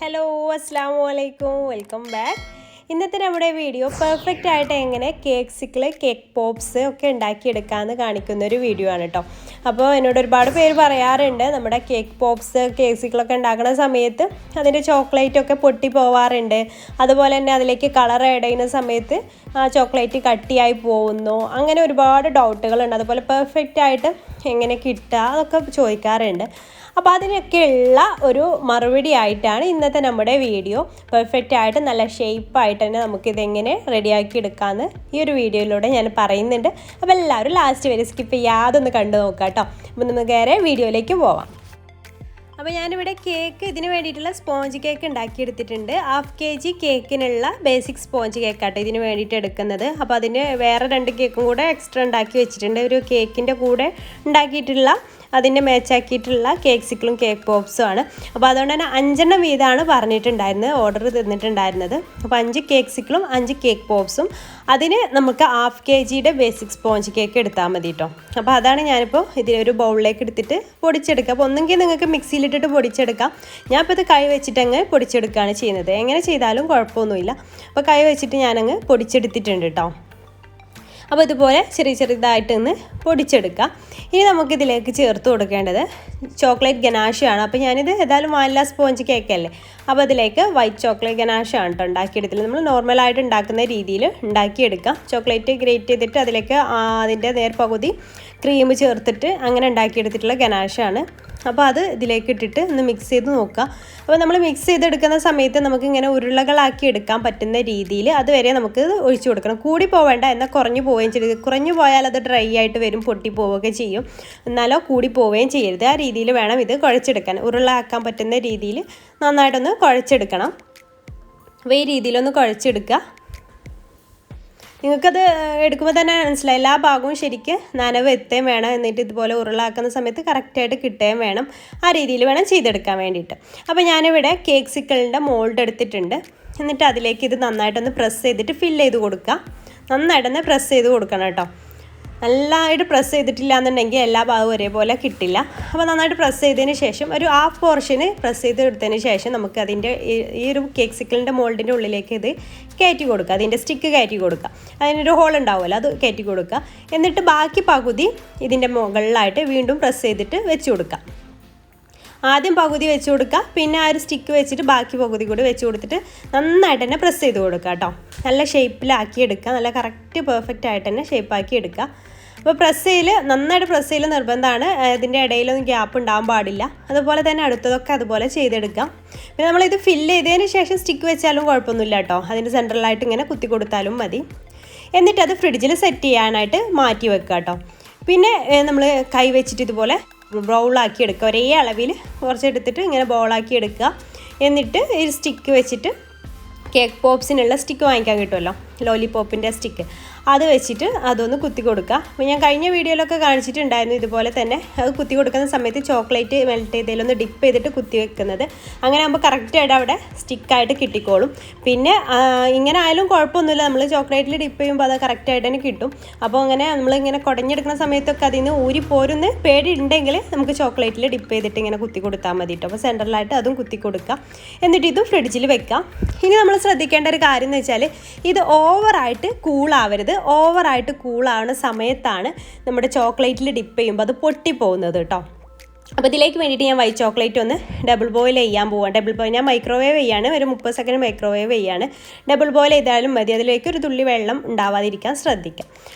Hello അസ്സലാമു അലൈക്കും welcome back. ഇന്നത്തെ നമ്മുടെ വീഡിയോ പെർഫെക്റ്റ് ആയിട്ട് എങ്ങനെ കേക്ക്സിക്കിൾ കേക്ക് പോപ്സ് ഒക്കെ ഉണ്ടാക്കിയെടുക്കാമെന്ന് കാണിക്കുന്ന ഒരു വീഡിയോ ആണ് കേട്ടോ. അപ്പോൾ എന്നോട് ഒരുപാട് പേര് പറയാറുണ്ട് നമ്മുടെ കേക്ക് പോപ്സ് കേക്ക്സിക്കിളൊക്കെ ഉണ്ടാക്കുന്ന സമയത്ത് അതിൻ്റെ ചോക്ലേറ്റൊക്കെ പൊട്ടി പോവാറുണ്ട്, അതുപോലെ തന്നെ അതിലേക്ക് കളർ ആഡ് ചെയ്യുന്ന സമയത്ത് ചോക്ലേറ്റ് കട്ടിയായി പോകുന്നു, അങ്ങനെ ഒരുപാട് ഡൗട്ടുകളുണ്ട്. അതുപോലെ പെർഫെക്റ്റ് ആയിട്ട് എങ്ങനെ കിട്ടുക അതൊക്കെ ചോദിക്കാറുണ്ട്. അപ്പോൾ അതിനൊക്കെയുള്ള ഒരു മറുപടി ആയിട്ടാണ് ഇന്നത്തെ നമ്മുടെ വീഡിയോ. പെർഫെക്റ്റ് ആയിട്ട് നല്ല ഷേപ്പായിട്ട് തന്നെ നമുക്കിതെങ്ങനെ റെഡിയാക്കി എടുക്കാമെന്ന് ഈ ഒരു വീഡിയോയിലൂടെ ഞാൻ പറയുന്നുണ്ട്. അപ്പോൾ എല്ലാവരും ലാസ്റ്റ് വരെ സ്കിപ്പ് ചെയ്യാതെ ഒന്ന് കണ്ടു നോക്കാം കേട്ടോ. അപ്പോൾ നമുക്ക് നേരെ വീഡിയോയിലേക്ക് പോവാം. അപ്പോൾ ഞാനിവിടെ കേക്ക് ഇതിന് വേണ്ടിയിട്ടുള്ള സ്പോഞ്ച് കേക്ക് ഉണ്ടാക്കിയെടുത്തിട്ടുണ്ട്. 1/2 kg കേക്കിനുള്ള ബേസിക് സ്പോഞ്ച് കേക്കാട്ടോ ഇതിന് വേണ്ടിയിട്ട് എടുക്കുന്നത്. അപ്പോൾ അതിന് വേറെ 2 കേക്കും കൂടെ എക്സ്ട്രാ ഉണ്ടാക്കി വെച്ചിട്ടുണ്ട്. ഒരു കേക്കിൻ്റെ കൂടെ ഉണ്ടാക്കിയിട്ടുള്ള അതിൻ്റെ മാച്ചാക്കിയിട്ടുള്ള കേക്ക്സിക്കിളും കേക്ക് പോപ്സും ആണ്. അപ്പോൾ അതുകൊണ്ട് തന്നെ 5 വീതമാണ് പറഞ്ഞിട്ടുണ്ടായിരുന്നത്, ഓർഡർ തന്നിട്ടുണ്ടായിരുന്നത്. അപ്പോൾ 5 കേക്ക്സിക്കിളും 5 കേക്ക് പോപ്സും, അതിന് നമുക്ക് 1/2 kg ബേസിക് സ്പോഞ്ച് കേക്ക് എടുത്താൽ മതി കേട്ടോ. അപ്പോൾ അതാണ് ഞാനിപ്പോൾ ഇതിലൊരു ബൗളിലേക്ക് എടുത്തിട്ട് പൊടിച്ചെടുക്കുക. അപ്പോൾ ഒന്നെങ്കിൽ നിങ്ങൾക്ക് മിക്സിയിലിട്ടിട്ട് പൊടിച്ചെടുക്കാം. ഞാനിപ്പോൾ ഇത് കൈ വെച്ചിട്ടങ്ങ് പൊടിച്ചെടുക്കുകയാണ് ചെയ്യുന്നത്. എങ്ങനെ ചെയ്താലും കുഴപ്പമൊന്നുമില്ല. അപ്പോൾ കൈ വെച്ചിട്ട് ഞാനങ്ങ് പൊടിച്ചെടുത്തിട്ടുണ്ട് കേട്ടോ. അപ്പോൾ ഇതുപോലെ ചെറുതായിട്ട് ഒന്ന് പൊടിച്ചെടുക്കാം. ഇനി നമുക്കിതിലേക്ക് ചേർത്ത് കൊടുക്കേണ്ടത് ചോക്ലേറ്റ് ഗനാഷാണ്. അപ്പോൾ ഞാനിത് ഏതായാലും വാനില സ്പോഞ്ച് കേക്കല്ലേ, അപ്പോൾ അതിലേക്ക് വൈറ്റ് ചോക്ലേറ്റ് ഗനാഷാണ് കേട്ടോ ഉണ്ടാക്കിയെടുത്തില്ല. നമ്മൾ നോർമലായിട്ട് ഉണ്ടാക്കുന്ന രീതിയിൽ ഉണ്ടാക്കിയെടുക്കാം. ചോക്ലേറ്റ് ഗ്രേറ്റ് ചെയ്തിട്ട് അതിലേക്ക് അതിൻ്റെ നേർപകുതി ക്രീം ചേർത്തിട്ട് അങ്ങനെ ഉണ്ടാക്കിയെടുത്തിട്ടുള്ള ഗനാഷാണ്. അപ്പോൾ അത് ഇതിലേക്ക് ഇട്ടിട്ട് ഒന്ന് മിക്സ് ചെയ്ത് നോക്കുക. അപ്പോൾ നമ്മൾ മിക്സ് ചെയ്തെടുക്കുന്ന സമയത്ത് നമുക്കിങ്ങനെ ഉരുളകളാക്കി എടുക്കാൻ പറ്റുന്ന രീതിയിൽ അതുവരെ നമുക്ക് ഒഴിച്ചു കൊടുക്കണം. കൂടി പോവേണ്ട, എന്നാൽ കുറഞ്ഞു പോവുകയും ചെയ്യരുത്. കുറഞ്ഞു പോയാൽ അത് ഡ്രൈ ആയിട്ട് വരും, പൊട്ടി പോവുകയൊക്കെ ചെയ്യും. എന്നാലോ കൂടി പോവുകയും ചെയ്യരുത്. ആ രീതിയിൽ വേണം ഇത് കുഴച്ചെടുക്കാൻ. ഉരുളാക്കാൻ പറ്റുന്ന രീതിയിൽ നന്നായിട്ടൊന്ന് കുഴച്ചെടുക്കണം. അപ്പോൾ ഈ രീതിയിലൊന്ന് കുഴച്ചെടുക്കുക. നിങ്ങൾക്കത് എടുക്കുമ്പോൾ തന്നെ മനസ്സിലായി, എല്ലാ ഭാഗവും ശരിക്ക് നനവ് എത്തുകയും വേണം. എന്നിട്ട് ഇതുപോലെ ഉരുളാക്കുന്ന സമയത്ത് കറക്റ്റായിട്ട് കിട്ടുകയും വേണം. ആ രീതിയിൽ വേണം ചെയ്തെടുക്കാൻ വേണ്ടിയിട്ട്. അപ്പോൾ ഞാനിവിടെ കേക്ക്സിക്കിളിൻ്റെ മോൾഡ് എടുത്തിട്ടുണ്ട്. എന്നിട്ട് അതിലേക്ക് ഇത് നന്നായിട്ടൊന്ന് പ്രസ് ചെയ്തിട്ട് ഫില്ല് ചെയ്ത് കൊടുക്കുക. നന്നായിട്ടൊന്ന് പ്രസ് ചെയ്ത് കൊടുക്കണം കേട്ടോ. നല്ലതായിട്ട് പ്രസ് ചെയ്തിട്ടില്ല എന്നുണ്ടെങ്കിൽ എല്ലാ ഭാഗവും ഒരേപോലെ കിട്ടില്ല. അപ്പോൾ നന്നായിട്ട് പ്രസ് ചെയ്തതിന് ശേഷം ഒരു 1/2 പോർഷന് പ്രസ് ചെയ്ത് എടുത്തതിന് ശേഷം നമുക്ക് അതിൻ്റെ ഈ ഒരു കേക്ക്സിക്കിളിൻ്റെ മോൾഡിൻ്റെ ഉള്ളിലേക്ക് ഇത് കയറ്റി കൊടുക്കുക. അതിൻ്റെ സ്റ്റിക്ക് കയറ്റി കൊടുക്കുക. അതിനൊരു ഹോൾ ഉണ്ടാവുമല്ലോ, അത് കയറ്റി കൊടുക്കുക. എന്നിട്ട് ബാക്കി പകുതി ഇതിൻ്റെ മുകളിലായിട്ട് വീണ്ടും പ്രസ് ചെയ്തിട്ട് വെച്ച് കൊടുക്കുക. ആദ്യം പകുതി വെച്ച് കൊടുക്കുക, പിന്നെ ആ ഒരു സ്റ്റിക്ക് വെച്ചിട്ട് ബാക്കി പകുതി കൂടി വെച്ച് കൊടുത്തിട്ട് നന്നായിട്ട് തന്നെ പ്രസ് ചെയ്ത് കൊടുക്കുക കേട്ടോ. നല്ല ഷേപ്പിലാക്കി എടുക്കുക. നല്ല കറക്റ്റ് പെർഫെക്റ്റ് ആയിട്ട് തന്നെ ഷേപ്പാക്കി എടുക്കുക. അപ്പോൾ നന്നായിട്ട് പ്രസ് ചെയ്യൽ നിർബന്ധമാണ്. ഇതിൻ്റെ ഇടയിലൊന്നും ഗ്യാപ്പ് ഉണ്ടാകാൻ പാടില്ല. അതുപോലെ തന്നെ അടുത്തതൊക്കെ അതുപോലെ ചെയ്തെടുക്കാം. പിന്നെ നമ്മളിത് ഫില്ല് ചെയ്തതിന് ശേഷം സ്റ്റിക്ക് വെച്ചാലും കുഴപ്പമൊന്നുമില്ല കേട്ടോ. അതിൻ്റെ സെൻട്രലായിട്ട് ഇങ്ങനെ കുത്തി കൊടുത്താലും മതി. എന്നിട്ടത് ഫ്രിഡ്ജിൽ സെറ്റ് ചെയ്യാനായിട്ട് മാറ്റി വെക്കുക കേട്ടോ. പിന്നെ നമ്മൾ കൈ വെച്ചിട്ട് ഇതുപോലെ ബൗളാക്കി എടുക്കുക. ഒരേ അളവിൽ കുറച്ചെടുത്തിട്ട് ഇങ്ങനെ ബൗളാക്കി എടുക്കുക. എന്നിട്ട് ഈ സ്റ്റിക്ക് വെച്ചിട്ട് കേക്ക് പോപ്സിനുള്ള സ്റ്റിക്ക് വാങ്ങിക്കാൻ കിട്ടുമല്ലോ, ലോലിപോപ്പിൻ്റെ സ്റ്റിക്ക്, അത് വെച്ചിട്ട് അതൊന്ന് കുത്തി കൊടുക്കുക. അപ്പോൾ ഞാൻ കഴിഞ്ഞ വീഡിയോയിലൊക്കെ കാണിച്ചിട്ടുണ്ടായിരുന്നു ഇതുപോലെ തന്നെ. അത് കുത്തി കൊടുക്കുന്ന സമയത്ത് ചോക്ലേറ്റ് മെൽറ്റ് ചെയ്തതിലൊന്ന് ഡിപ്പ് ചെയ്തിട്ട് കുത്തി വെക്കുന്നത്. അങ്ങനെ ആകുമ്പോൾ കറക്റ്റായിട്ട് അവിടെ സ്റ്റിക്കായിട്ട് കിട്ടിക്കോളും. പിന്നെ ഇങ്ങനെ ആയാലും കുഴപ്പമൊന്നുമില്ല, നമ്മൾ ചോക്ലേറ്റിൽ ഡിപ്പ് ചെയ്യുമ്പോൾ അത് കറക്റ്റായിട്ട് തന്നെ കിട്ടും. അപ്പോൾ അങ്ങനെ നമ്മളിങ്ങനെ കുടഞ്ഞെടുക്കുന്ന സമയത്തൊക്കെ അതിൽ നിന്ന് ഊരി പോരുന്ന പേടി ഉണ്ടെങ്കിൽ നമുക്ക് ചോക്ലേറ്റിൽ ഡിപ്പ് ചെയ്തിട്ട് ഇങ്ങനെ കുത്തി കൊടുത്താൽ മതി കേട്ടോ. അപ്പോൾ സെൻറ്ററിലായിട്ട് അതും കുത്തി കൊടുക്കുക. എന്നിട്ട് ഇതും ഫ്രിഡ്ജിൽ വെക്കാം. ഇനി നമ്മൾ ശ്രദ്ധിക്കേണ്ട ഒരു കാര്യം എന്ന് വെച്ചാൽ ഇത് ഓവറായിട്ട് കൂളാവരുത്. ഓവറായിട്ട് കൂളാവുന്ന സമയത്താണ് നമ്മുടെ ചോക്ലേറ്റിൽ ഡിപ്പ് ചെയ്യുമ്പോൾ അത് പൊട്ടിപ്പോകുന്നത് കേട്ടോ. അപ്പോൾ ഇതിലേക്ക് വേണ്ടിയിട്ട് ഞാൻ വൈറ്റ് ചോക്ലേറ്റ് ഒന്ന് ഡബിൾ ബോയിൽ ചെയ്യാൻ പോവാം. ഡബിൾ ബോയിൽ ഞാൻ മൈക്രോവേവ് ചെയ്യാണ്, ഒരു 30 സെക്കൻഡ് മൈക്രോവേവ് ചെയ്യാണ്. ഡബിൾ ബോയിൽ ചെയ്താലും മതി. അതിലേക്ക് ഒരു തുള്ളി വെള്ളം ഉണ്ടാവാതിരിക്കാൻ ശ്രദ്ധിക്കാം.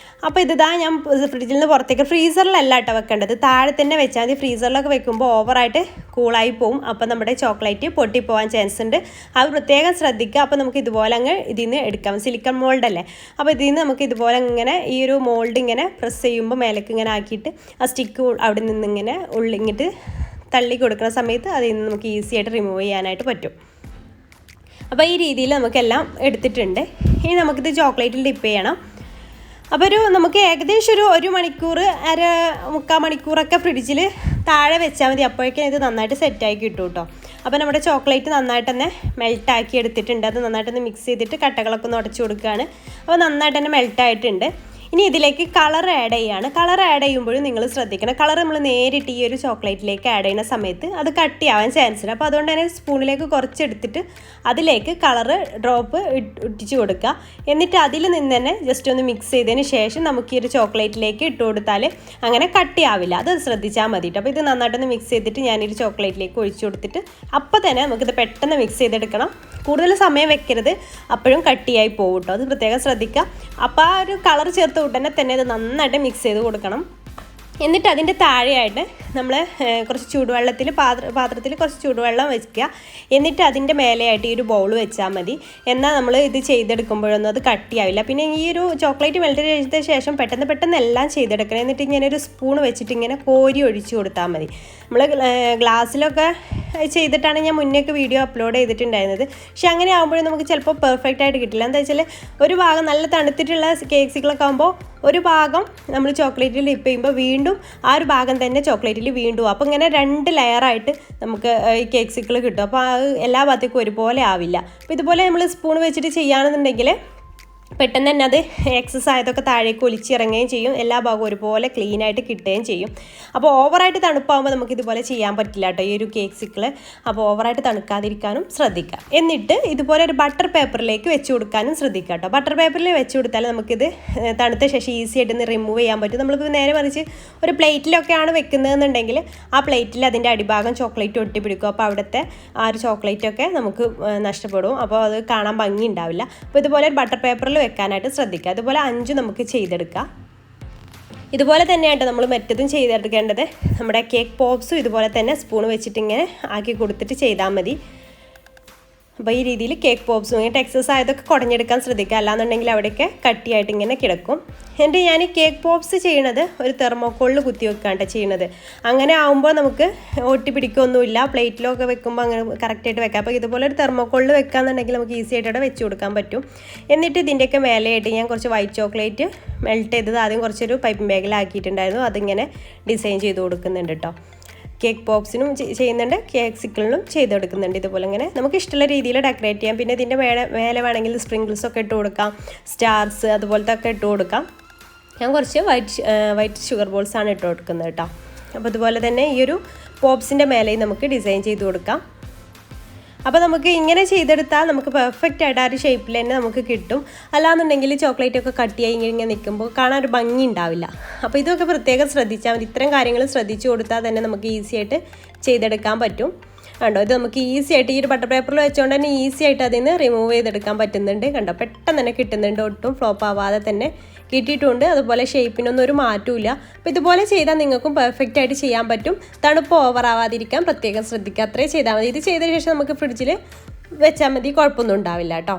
അപ്പോൾ ഇതാ ഞാൻ ഫ്രിഡ്ജിൽ നിന്ന് പുറത്തേക്ക്, ഫ്രീസറിലല്ല കേട്ടോ വെക്കേണ്ടത്, താഴെ തന്നെ വെച്ചാൽ മതി. ഫ്രീസറിലൊക്കെ വെക്കുമ്പോൾ ഓവറായിട്ട് കൂളായി പോവും. അപ്പോൾ നമ്മുടെ ചോക്ലേറ്റ് പൊട്ടിപ്പോവാൻ ചാൻസ് ഉണ്ട്. അത് പ്രത്യേകം ശ്രദ്ധിക്കുക. അപ്പോൾ നമുക്ക് ഇതുപോലെ അങ്ങ് ഇതിൽ നിന്ന് എടുക്കാം. സിലിക്കൺ മോൾഡല്ലേ, അപ്പോൾ ഇതിൽ നിന്ന് നമുക്ക് ഇതുപോലെ ഇങ്ങനെ ഈ ഒരു മോൾഡ് ഇങ്ങനെ പ്രസ് ചെയ്യുമ്പോൾ മേലേക്ക് ഇങ്ങനെ ആക്കിയിട്ട് ആ സ്റ്റിക്ക് അവിടെ നിന്ന് ഇങ്ങനെ ഉള്ളിങ്ങിട്ട് തള്ളി കൊടുക്കുന്ന സമയത്ത് അതിൽ നിന്ന് നമുക്ക് ഈസി ആയിട്ട് റിമൂവ് ചെയ്യാനായിട്ട് പറ്റും. അപ്പോൾ ഈ രീതിയിൽ നമുക്കെല്ലാം എടുത്തിട്ടുണ്ട്. ഇനി നമുക്കിത് ചോക്ലേറ്റിൽ ഡിപ്പ് ചെയ്യണം. അപ്പോൾ നമുക്ക് ഏകദേശം ഒരു മണിക്കൂർ, 3/4 മണിക്കൂറൊക്കെ ഫ്രിഡ്ജിൽ താഴെ വെച്ചാൽ മതി. അപ്പോഴേക്കും ഇത് നന്നായിട്ട് സെറ്റായി കിട്ടും കേട്ടോ. അപ്പോൾ നമ്മുടെ ചോക്ലേറ്റ് നന്നായിട്ട് തന്നെ മെൽട്ടാക്കി എടുത്തിട്ടുണ്ട്. അത് നന്നായിട്ടൊന്ന് മിക്സ് ചെയ്തിട്ട് കട്ടകളൊക്കെ ഒന്ന് ഉടച്ചു കൊടുക്കുകയാണ്. അപ്പോൾ നന്നായിട്ട് തന്നെ മെൽട്ടായിട്ടുണ്ട്. ഇനി ഇതിലേക്ക് കളർ ആഡ് ചെയ്യാണ്. കളർ ആഡ് ചെയ്യുമ്പോഴും നിങ്ങൾ ശ്രദ്ധിക്കണം. കളർ നമ്മൾ നേരിട്ട് ഈ ഒരു ചോക്ലേറ്റിലേക്ക് ആഡ് ചെയ്യുന്ന സമയത്ത് അത് കട്ടിയാവാൻ ചാൻസ് ഉണ്ട്. അപ്പോൾ അതുകൊണ്ട് തന്നെ സ്പൂണിലേക്ക് കുറച്ചെടുത്തിട്ട് അതിലേക്ക് കളർ ഡ്രോപ്പ് ഇട്ടിച്ച് കൊടുക്കുക. എന്നിട്ട് അതിൽ നിന്ന് തന്നെ ജസ്റ്റ് ഒന്ന് മിക്സ് ചെയ്തതിന് ശേഷം നമുക്ക് ഈ ഒരു ചോക്ലേറ്റിലേക്ക് ഇട്ട് കൊടുത്താൽ അങ്ങനെ കട്ടിയാവില്ല. അത് ശ്രദ്ധിച്ചാൽ മതി. അപ്പോൾ ഇത് നന്നായിട്ടൊന്ന് മിക്സ് ചെയ്തിട്ട് ഞാനൊരു ചോക്ലേറ്റിലേക്ക് ഒഴിച്ചു കൊടുത്തിട്ട് അപ്പോൾ തന്നെ നമുക്കിത് പെട്ടെന്ന് മിക്സ് ചെയ്തെടുക്കണം. കൂടുതൽ സമയം വെക്കരുത്, അപ്പോഴും കട്ടിയായി പോകും കേട്ടോ. അത് പ്രത്യേകം ശ്രദ്ധിക്കുക. അപ്പോൾ ആ ഒരു കളർ ചേർത്ത് ഉടനെ തന്നെ അത് നന്നായിട്ട് മിക്സ് ചെയ്ത് കൊടുക്കണം. എന്നിട്ട് അതിൻ്റെ താഴെയായിട്ട് നമ്മൾ കുറച്ച് ചൂടുവെള്ളത്തിൽ പാത്രത്തിൽ കുറച്ച് ചൂടുവെള്ളം വെക്കുക. എന്നിട്ട് അതിൻ്റെ മേലെയായിട്ട് ഈ ഒരു ബൗൾ വെച്ചാൽ മതി. എന്നാൽ നമ്മൾ ഇത് ചെയ്തെടുക്കുമ്പോഴൊന്നും അത് കട്ടിയാവില്ല. പിന്നെ ഈ ഒരു ചോക്ലേറ്റ് മെൽറ്റ് ചെയ്ത ശേഷം പെട്ടെന്ന് എല്ലാം ചെയ്തെടുക്കണം. എന്നിട്ട് ഇങ്ങനെ ഒരു സ്പൂൺ വെച്ചിട്ട് ഇങ്ങനെ കോരി ഒഴിച്ചു കൊടുത്താൽ മതി. നമ്മൾ ഗ്ലാസ്സിലൊക്കെ ചെയ്തിട്ടാണ് ഞാൻ മുന്നേക്ക് വീഡിയോ അപ്ലോഡ് ചെയ്തിട്ടുണ്ടായിരുന്നത്. പക്ഷെ അങ്ങനെ ആകുമ്പോഴും നമുക്ക് ചിലപ്പോൾ പെർഫെക്റ്റ് ആയിട്ട് കിട്ടില്ല. എന്താ വെച്ചാൽ ഒരു ഭാഗം നല്ല തണുത്തിട്ടുള്ള കേക്ക്സിക്കളൊക്കെ ആകുമ്പോൾ ഒരു ഭാഗം നമ്മൾ ചോക്ലേറ്റിൽ ഡിപ്പ് ചെയ്യുമ്പോൾ വീണ്ടും ആ ഒരു ഭാഗം തന്നെ ചോക്ലേറ്റിൽ വീണ്ടും. അപ്പോൾ ഇങ്ങനെ 2 ലെയറായിട്ട് നമുക്ക് ഈ കേക്ക്സിക്കൾ കിട്ടും. അപ്പോൾ എല്ലാ ഭാഗത്തേക്കും ഒരുപോലെ ആവില്ല. അപ്പോൾ ഇതുപോലെ നമ്മൾ സ്പൂൺ വെച്ചിട്ട് ചെയ്യുകയാണെന്നുണ്ടെങ്കിൽ പെട്ടെന്ന് തന്നെ അത് എക്സസ് ആയതൊക്കെ താഴേക്ക് ഒലിച്ചിറങ്ങുകയും ചെയ്യും. എല്ലാ ഭാഗവും ഒരുപോലെ ക്ലീനായിട്ട് കിട്ടുകയും ചെയ്യും. അപ്പോൾ ഓവറായിട്ട് തണുപ്പാകുമ്പോൾ നമുക്ക് ഇതുപോലെ ചെയ്യാൻ പറ്റില്ല കേട്ടോ ഈ ഒരു കേക്ക്സിക്കൾ. അപ്പോൾ ഓവറായിട്ട് തണുക്കാതിരിക്കാനും ശ്രദ്ധിക്കുക. എന്നിട്ട് ഇതുപോലെ ഒരു ബട്ടർ പേപ്പറിലേക്ക് വെച്ച് കൊടുക്കാനും ശ്രദ്ധിക്കുക കേട്ടോ. ബട്ടർ പേപ്പറിൽ വെച്ച് കൊടുത്താൽ നമുക്കിത് തണുത്ത ശേഷം ഈസി ആയിട്ട് റിമൂവ് ചെയ്യാൻ പറ്റും. നമ്മളിപ്പോൾ നേരെ മറിച്ച് ഒരു പ്ലേറ്റിലൊക്കെയാണ് വെക്കുന്നതെന്നുണ്ടെങ്കിൽ ആ പ്ലേറ്റിൽ അതിൻ്റെ അടിഭാഗം ചോക്ലേറ്റ് ഒട്ടി പിടിക്കും. അപ്പോൾ അവിടുത്തെ ആ ഒരു ചോക്ലേറ്റൊക്കെ നമുക്ക് നഷ്ടപ്പെടും. അപ്പോൾ അത് കാണാൻ ഭംഗി ഉണ്ടാവില്ല. അപ്പോൾ ഇതുപോലെ ഒരു ബട്ടർ പേപ്പറിൽ വെക്കാനായിട്ട് ശ്രദ്ധിക്കുക. അതുപോലെ 5 നമുക്ക് ചെയ്തെടുക്കാം. ഇതുപോലെ തന്നെയായിട്ട് നമ്മൾ മറ്റതും ചെയ്തെടുക്കേണ്ടത്. നമ്മുടെ കേക്ക് പോപ്സും ഇതുപോലെ തന്നെ സ്പൂൺ വെച്ചിട്ട് ഇങ്ങനെ ആക്കി കൊടുത്തിട്ട് ചെയ്താൽ മതി. അപ്പോൾ ഈ രീതിയിൽ കേക്ക് പോപ്സും ഇങ്ങനെ എക്സസ് ആയതൊക്കെ കുടഞ്ഞെടുക്കാൻ ശ്രദ്ധിക്കുക. അല്ലാന്നുണ്ടെങ്കിൽ അവിടെയൊക്കെ കട്ടിയായിട്ട് ഇങ്ങനെ കിടക്കും. എന്നിട്ട് ഞാൻ ഈ കേക്ക് പോപ്സ് ചെയ്യണത് ഒരു തെർമോക്കോളിൽ കുത്തി വെക്കാണ്ട് ചെയ്യണത്. അങ്ങനെ ആകുമ്പോൾ നമുക്ക് ഒട്ടി പിടിക്കൊന്നുമില്ല. പ്ലേറ്റിലൊക്കെ വെക്കുമ്പോൾ അങ്ങനെ കറക്റ്റായിട്ട് വെക്കാം. അപ്പോൾ ഇതുപോലെ ഒരു തെർമോക്കോളിൽ വെക്കാന്നുണ്ടെങ്കിൽ നമുക്ക് ഈസി ആയിട്ട് അവിടെ വെച്ച് കൊടുക്കാൻ പറ്റും. എന്നിട്ട് ഇതിൻ്റെയൊക്കെ മേലെയായിട്ട് ഞാൻ കുറച്ച് വൈറ്റ് ചോക്ലേറ്റ് മെൽറ്റ് ചെയ്തത് ആദ്യം കുറച്ചൊരു പൈപ്പിംഗ് ബാഗിലാക്കിയിട്ടുണ്ടായിരുന്നു. അതിങ്ങനെ ഡിസൈൻ ചെയ്ത് കൊടുക്കുന്നുണ്ട് കേട്ടോ. കേക്ക് പോപ്സിനും ചെയ്യുന്നുണ്ട്, കേക്ക്സിക്കിളിനും ചെയ്തെടുക്കുന്നുണ്ട്. ഇതുപോലെ ഇങ്ങനെ നമുക്ക് ഇഷ്ടമുള്ള രീതിയിൽ ഡെക്കറേറ്റ് ചെയ്യാം. പിന്നെ ഇതിൻ്റെ മേലെ വേണമെങ്കിൽ സ്പ്രിങ്കിൾസൊക്കെ ഇട്ട് കൊടുക്കാം, സ്റ്റാർസ് അതുപോലത്തെ ഒക്കെ ഇട്ട് കൊടുക്കാം. ഞാൻ കുറച്ച് വൈറ്റ് ഷുഗർ ബോൾസാണ് ഇട്ട് കൊടുക്കുന്നത് കേട്ടോ. അപ്പോൾ അതുപോലെ തന്നെ ഈ ഒരു പോപ്സിൻ്റെ മേലെയും നമുക്ക് ഡിസൈൻ ചെയ്ത് കൊടുക്കാം. അപ്പോൾ നമുക്ക് ഇങ്ങനെ ചെയ്തെടുത്താൽ നമുക്ക് പെർഫെക്റ്റ് ആയിട്ട് ആ ഒരു ഷേപ്പിൽ തന്നെ നമുക്ക് കിട്ടും. അല്ലാന്നുണ്ടെങ്കിൽ ചോക്ലേറ്റൊക്കെ കട്ടിയായി ഇങ്ങനെ നിൽക്കുമ്പോൾ കാണാൻ ഒരു ഭംഗി ഉണ്ടാവില്ല. അപ്പോൾ ഇതൊക്കെ പ്രത്യേകം ശ്രദ്ധിച്ചാൽ മതി. ഇത്തരം കാര്യങ്ങൾ ശ്രദ്ധിച്ചു കൊടുത്താൽ തന്നെ നമുക്ക് ഈസി ആയിട്ട് ചെയ്തെടുക്കാൻ പറ്റും. കണ്ടോ, ഇത് നമുക്ക് ഈസി ആയിട്ട് ഈ ഒരു ബട്ടർ പേപ്പറിൽ വെച്ചുകൊണ്ട് തന്നെ ഈസി ആയിട്ട് അതിൽ നിന്ന് റിമൂവ് ചെയ്തെടുക്കാൻ പറ്റുന്നുണ്ട്. കണ്ടോ, പെട്ടെന്ന് തന്നെ കിട്ടുന്നുണ്ട്. ഒട്ടും ഫ്ലോപ്പ് ആവാതെ തന്നെ കിട്ടിയിട്ടുണ്ട്. അതുപോലെ ഷേപ്പിനൊന്നും ഒരു മാറ്റമില്ല. അപ്പോൾ ഇതുപോലെ ചെയ്താൽ നിങ്ങൾക്കും പെർഫെക്റ്റ് ആയിട്ട് ചെയ്യാൻ പറ്റും. തണുപ്പ് ഓവർ ആവാതിരിക്കാൻ പ്രത്യേകം ശ്രദ്ധിക്കുക. അത്രയും ചെയ്താൽ മതി. ഇത് ചെയ്തതിന് ശേഷം നമുക്ക് ഫ്രിഡ്ജിൽ വെച്ചാൽ മതി, കുഴപ്പമൊന്നും ഉണ്ടാവില്ല കേട്ടോ.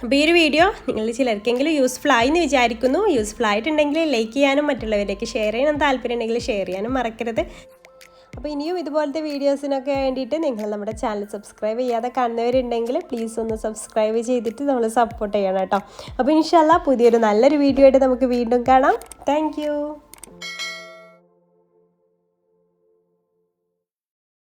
അപ്പോൾ ഈ ഒരു വീഡിയോ നിങ്ങൾ ചിലർക്കെങ്കിലും യൂസ്ഫുൾ ആയി എന്ന് വിചാരിക്കുന്നു. യൂസ്ഫുൾ ആയിട്ടുണ്ടെങ്കിൽ ലൈക്ക് ചെയ്യാനും മറ്റുള്ളവരിലേക്ക് ഷെയർ ചെയ്യാനും താല്പര്യം ഉണ്ടെങ്കിൽ ഷെയർ ചെയ്യാനും മറക്കരുത്. അപ്പോൾ ഇനിയും ഇതുപോലത്തെ വീഡിയോസിനൊക്കെ വേണ്ടിയിട്ട് നിങ്ങൾ നമ്മുടെ ചാനൽ സബ്സ്ക്രൈബ് ചെയ്യാതെ കാണുന്നവരുണ്ടെങ്കിൽ പ്ലീസ് ഒന്ന് സബ്സ്ക്രൈബ് ചെയ്തിട്ട് നമ്മൾ സപ്പോർട്ട് ചെയ്യണം കേട്ടോ. അപ്പോൾ ഇൻഷാല്ലാ പുതിയൊരു നല്ലൊരു വീഡിയോ ആയിട്ട് നമുക്ക് വീണ്ടും കാണാം. താങ്ക്